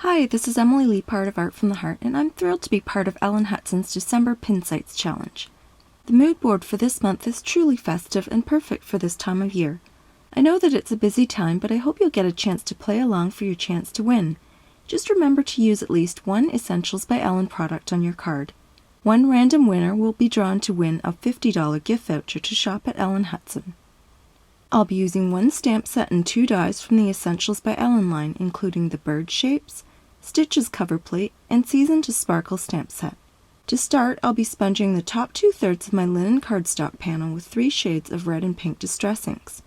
Hi, this is Emily Leiphart of Art from the Heart, and I'm thrilled to be part of Ellen Hutson's December Pin Sites Challenge. The mood board for this month is truly festive and perfect for this time of year. I know that it's a busy time, but I hope you'll get a chance to play along for your chance to win. Just remember to use at least one Essentials by Ellen product on your card. One random winner will be drawn to win a $50 gift voucher to shop at Ellen Hutson. I'll be using one stamp set and 2 dies from the Essentials by Ellen line, including the bird shapes, Stitches cover plate, and Season to Sparkle stamp set. To start, I'll be sponging the top 2/3 of my linen cardstock panel with 3 shades of red and pink distress inks.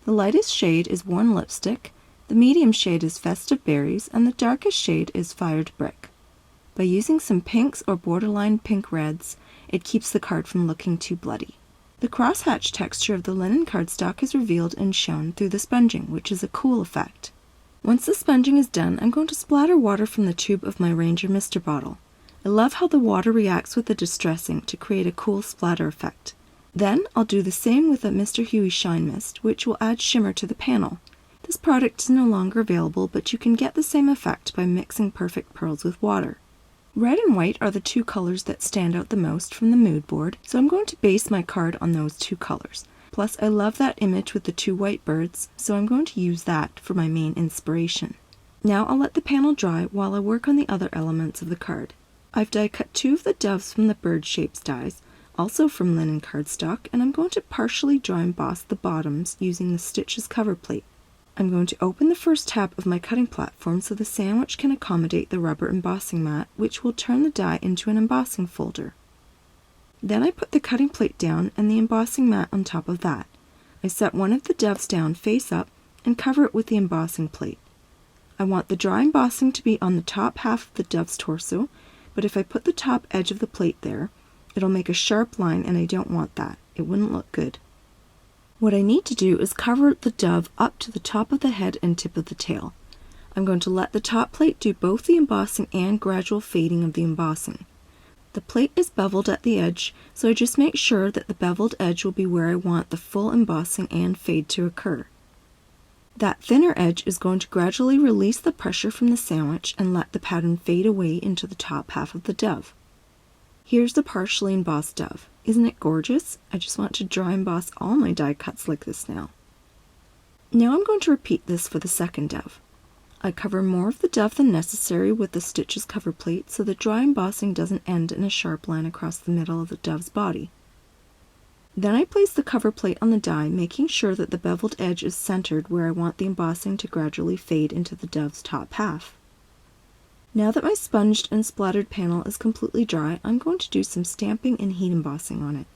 The lightest shade is Warm Lipstick, the medium shade is Festive Berries, and the darkest shade is Fired Brick. By using some pinks or borderline pink reds, it keeps the card from looking too bloody. The crosshatch texture of the linen cardstock is revealed and shown through the sponging, which is a cool effect. Once the sponging is done, I'm going to splatter water from the tube of my Ranger Mister bottle. I love how the water reacts with the distress ink to create a cool splatter effect. Then I'll do the same with a Mr. Huey Shine Mist, which will add shimmer to the panel. This product is no longer available, but you can get the same effect by mixing Perfect Pearls with water. Red and white are the 2 colors that stand out the most from the mood board, so I'm going to base my card on those 2 colors. Plus, I love that image with the 2 white birds, so I'm going to use that for my main inspiration. Now I'll let the panel dry while I work on the other elements of the card. I've die cut 2 of the doves from the bird shapes dies, also from linen cardstock, and I'm going to partially dry emboss the bottoms using the Stitches cover plate. I'm going to open the first tab of my cutting platform so the sandwich can accommodate the rubber embossing mat, which will turn the die into an embossing folder. Then I put the cutting plate down and the embossing mat on top of that. I set one of the doves down face up and cover it with the embossing plate. I want the dry embossing to be on the top half of the dove's torso, but if I put the top edge of the plate there, it'll make a sharp line and I don't want that. It wouldn't look good. What I need to do is cover the dove up to the top of the head and tip of the tail. I'm going to let the top plate do both the embossing and gradual fading of the embossing. The plate is beveled at the edge, so I just make sure that the beveled edge will be where I want the full embossing and fade to occur. That thinner edge is going to gradually release the pressure from the sandwich and let the pattern fade away into the top half of the dove. Here's the partially embossed dove. Isn't it gorgeous? I just want to dry emboss all my die cuts like this now. Now I'm going to repeat this for the second dove. I cover more of the dove than necessary with the Stitches cover plate so the dry embossing doesn't end in a sharp line across the middle of the dove's body. Then I place the cover plate on the die, making sure that the beveled edge is centered where I want the embossing to gradually fade into the dove's top half. Now that my sponged and splattered panel is completely dry, I'm going to do some stamping and heat embossing on it.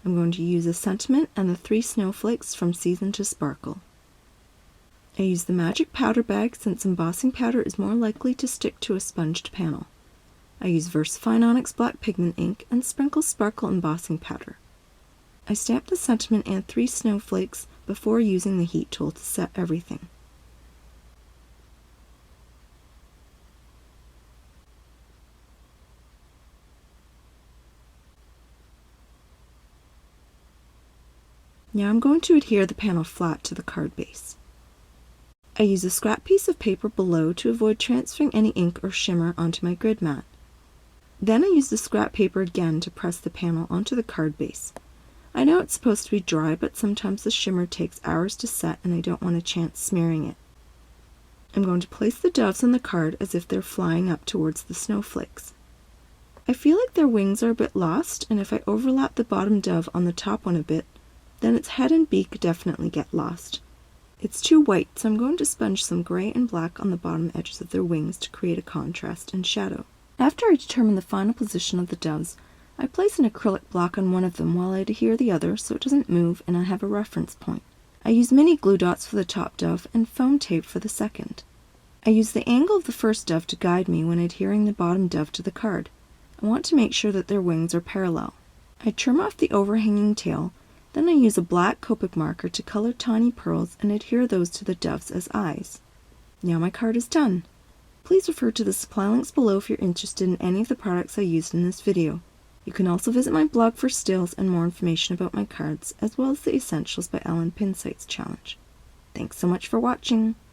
I'm going to use a sentiment and the 3 snowflakes from Season to Sparkle. I use the magic powder bag since embossing powder is more likely to stick to a sponged panel. I use VersaFine Onyx Black Pigment ink and sprinkle sparkle embossing powder. I stamp the sentiment and 3 snowflakes before using the heat tool to set everything. Now I'm going to adhere the panel flat to the card base. I use a scrap piece of paper below to avoid transferring any ink or shimmer onto my grid mat. Then I use the scrap paper again to press the panel onto the card base. I know it's supposed to be dry, but sometimes the shimmer takes hours to set and I don't want a chance smearing it. I'm going to place the doves on the card as if they're flying up towards the snowflakes. I feel like their wings are a bit lost, and if I overlap the bottom dove on the top one a bit, then its head and beak definitely get lost. It's too white, so I'm going to sponge some gray and black on the bottom edges of their wings to create a contrast and shadow. After I determine the final position of the doves, I place an acrylic block on one of them while I adhere the other so it doesn't move and I have a reference point. I use mini glue dots for the top dove and foam tape for the second. I use the angle of the first dove to guide me when adhering the bottom dove to the card. I want to make sure that their wings are parallel. I trim off the overhanging tail. Then I use a black Copic marker to color tiny pearls and adhere those to the doves as eyes. Now my card is done. Please refer to the supply links below if you're interested in any of the products I used in this video. You can also visit my blog for stills and more information about my cards, as well as the Essentials by Ellen Pin Sites Challenge. Thanks so much for watching!